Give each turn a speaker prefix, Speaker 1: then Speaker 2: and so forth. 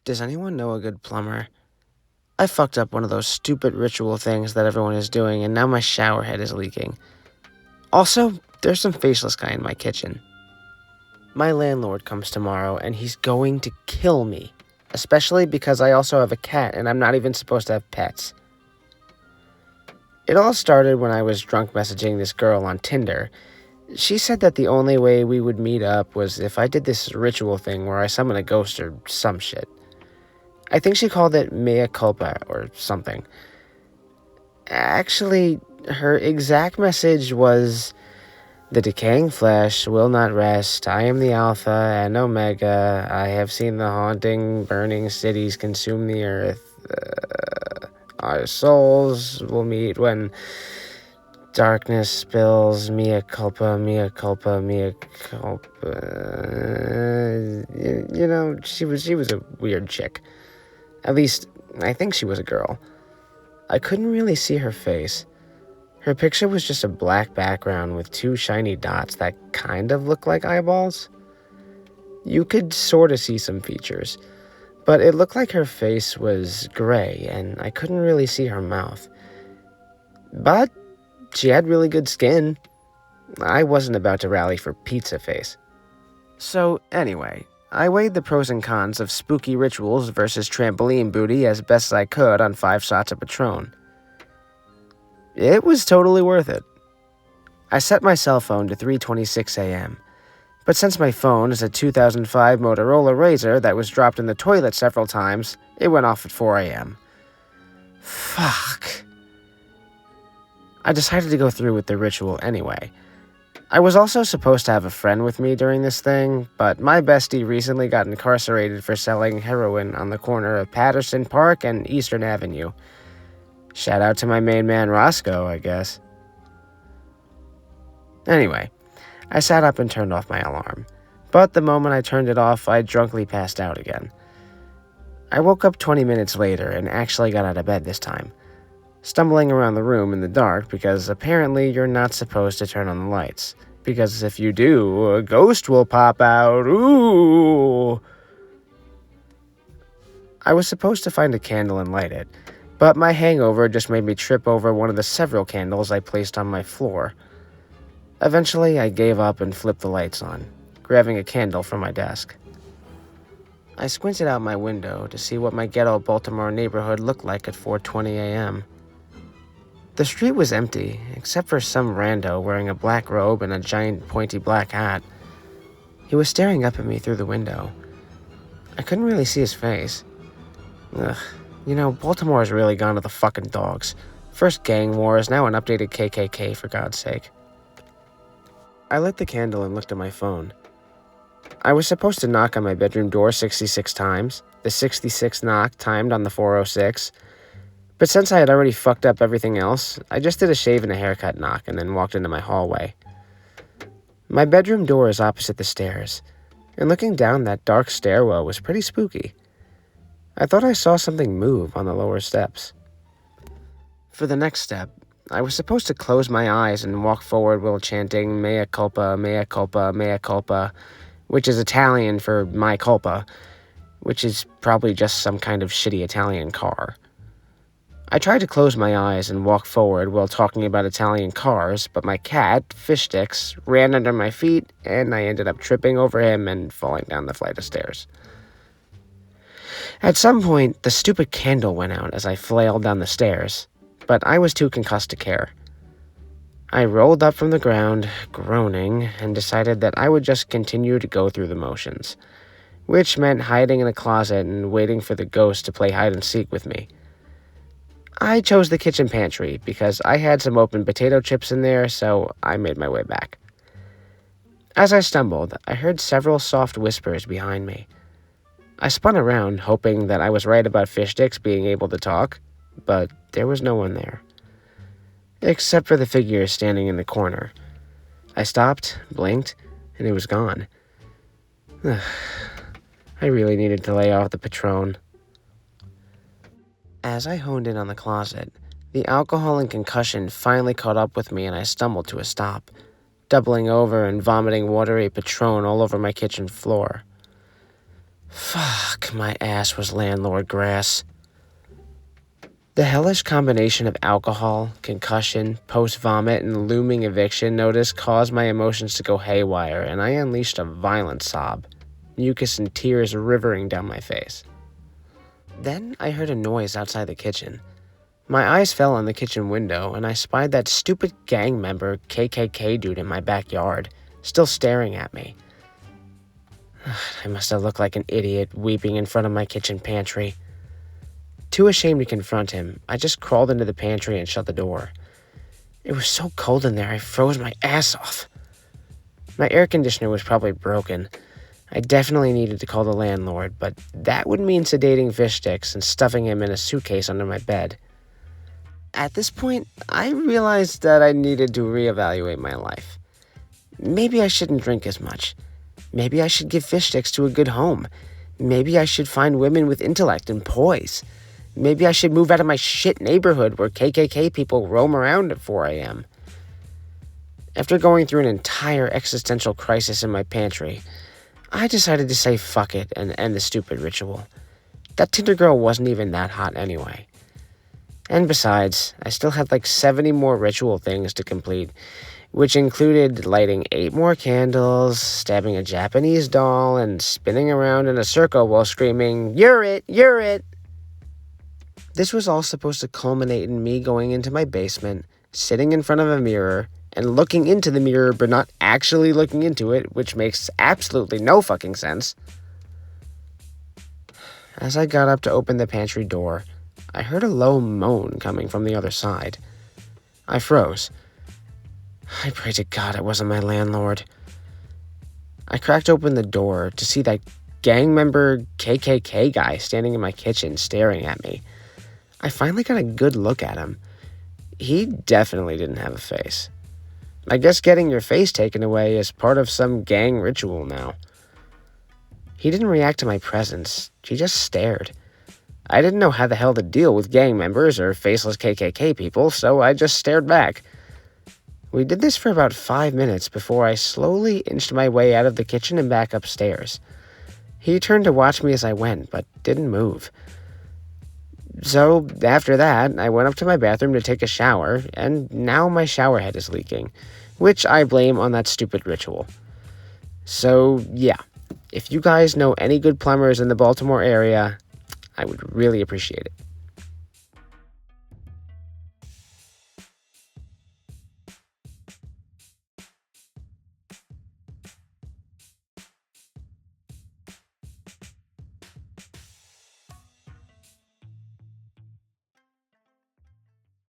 Speaker 1: Does anyone know a good plumber? I fucked up one of those stupid ritual things that everyone is doing, and now my shower head is leaking. Also, there's some faceless guy in my kitchen. My landlord comes tomorrow, and he's going to kill me. Especially because I also have a cat, and I'm not even supposed to have pets. It all started when I was drunk messaging this girl on Tinder. She said that the only way we would meet up was if I did this ritual thing where I summon a ghost or some shit. I think she called it mea culpa or something. Actually, her exact message was, "The decaying flesh will not rest. I am the Alpha and Omega. I have seen the haunting, burning cities consume the earth. Our souls will meet when darkness spills. Mea culpa, mea culpa, mea culpa." You know, she was a weird chick. At least, I think she was a girl. I couldn't really see her face. Her picture was just a black background with two shiny dots that kind of looked like eyeballs. You could sort of see some features, but it looked like her face was gray and I couldn't really see her mouth. But she had really good skin. I wasn't about to rally for pizza face. So anyway, I weighed the pros and cons of spooky rituals versus trampoline booty as best I could on 5 shots of Patron. It was totally worth it. I set my cell phone to 3:26 a.m., but since my phone is a 2005 Motorola Razr that was dropped in the toilet several times, it went off at 4 a.m. Fuck. I decided to go through with the ritual anyway. I was also supposed to have a friend with me during this thing, but my bestie recently got incarcerated for selling heroin on the corner of Patterson Park and Eastern Avenue. Shout out to my main man Roscoe, I guess. Anyway, I sat up and turned off my alarm, but the moment I turned it off, I drunkenly passed out again. I woke up 20 minutes later and actually got out of bed this time, stumbling around the room in the dark because apparently you're not supposed to turn on the lights, because if you do, a ghost will pop out. Ooh! I was supposed to find a candle and light it, but my hangover just made me trip over one of the several candles I placed on my floor. Eventually, I gave up and flipped the lights on, grabbing a candle from my desk. I squinted out my window to see what my ghetto Baltimore neighborhood looked like at 4:20 a.m. The street was empty, except for some rando wearing a black robe and a giant pointy black hat. He was staring up at me through the window. I couldn't really see his face. Ugh, you know, Baltimore's really gone to the fucking dogs. First gang wars, now an updated KKK, for God's sake. I lit the candle and looked at my phone. I was supposed to knock on my bedroom door 66 times, the 66th knock timed on the 406, but since I had already fucked up everything else, I just did a shave and a haircut knock and then walked into my hallway. My bedroom door is opposite the stairs, and looking down that dark stairwell was pretty spooky. I thought I saw something move on the lower steps. For the next step, I was supposed to close my eyes and walk forward while chanting mea culpa, mea culpa, mea culpa, which is Italian for my culpa, which is probably just some kind of shitty Italian car. I tried to close my eyes and walk forward while talking about Italian cars, but my cat, Fish Sticks, ran under my feet, and I ended up tripping over him and falling down the flight of stairs. At some point, the stupid candle went out as I flailed down the stairs, but I was too concussed to care. I rolled up from the ground, groaning, and decided that I would just continue to go through the motions, which meant hiding in a closet and waiting for the ghost to play hide-and-seek with me. I chose the kitchen pantry because I had some open potato chips in there, so I made my way back. As I stumbled, I heard several soft whispers behind me. I spun around, hoping that I was right about Fish Sticks being able to talk, but there was no one there, except for the figure standing in the corner. I stopped, blinked, and it was gone. I really needed to lay off the Patron. As I honed in on the closet, the alcohol and concussion finally caught up with me and I stumbled to a stop, doubling over and vomiting watery Patron all over my kitchen floor. Fuck, my ass was landlord grass. The hellish combination of alcohol, concussion, post-vomit, and looming eviction notice caused my emotions to go haywire, and I unleashed a violent sob, mucus and tears rivering down my face. Then I heard a noise outside the kitchen. My eyes fell on the kitchen window, and I spied that stupid gang member KKK dude in my backyard, still staring at me. I must have looked like an idiot weeping in front of my kitchen pantry. Too ashamed to confront him, I just crawled into the pantry and shut the door. It was so cold in there, I froze my ass off. My air conditioner was probably broken. I definitely needed to call the landlord, but that would mean sedating fish sticks and stuffing him in a suitcase under my bed. At this point, I realized that I needed to reevaluate my life. Maybe I shouldn't drink as much. Maybe I should give fish sticks to a good home. Maybe I should find women with intellect and poise. Maybe I should move out of my shit neighborhood where KKK people roam around at 4 a.m. After going through an entire existential crisis in my pantry, I decided to say fuck it and end the stupid ritual. That Tinder girl wasn't even that hot anyway. And besides, I still had like 70 more ritual things to complete, which included lighting 8 more candles, stabbing a Japanese doll, and spinning around in a circle while screaming, "You're it! You're it!" This was all supposed to culminate in me going into my basement, sitting in front of a mirror, and looking into the mirror but not actually looking into it, which makes absolutely no fucking sense. As I got up to open the pantry door, I heard a low moan coming from the other side. I froze. I pray to God it wasn't my landlord. I cracked open the door to see that gang member KKK guy standing in my kitchen staring at me. I finally got a good look at him. He definitely didn't have a face. I guess getting your face taken away is part of some gang ritual now. He didn't react to my presence. He just stared. I didn't know how the hell to deal with gang members or faceless KKK people, so I just stared back. We did this for about 5 minutes before I slowly inched my way out of the kitchen and back upstairs. He turned to watch me as I went, but didn't move. So, after that, I went up to my bathroom to take a shower, and now my shower head is leaking, which I blame on that stupid ritual. So, yeah, if you guys know any good plumbers in the Baltimore area, I would really appreciate it.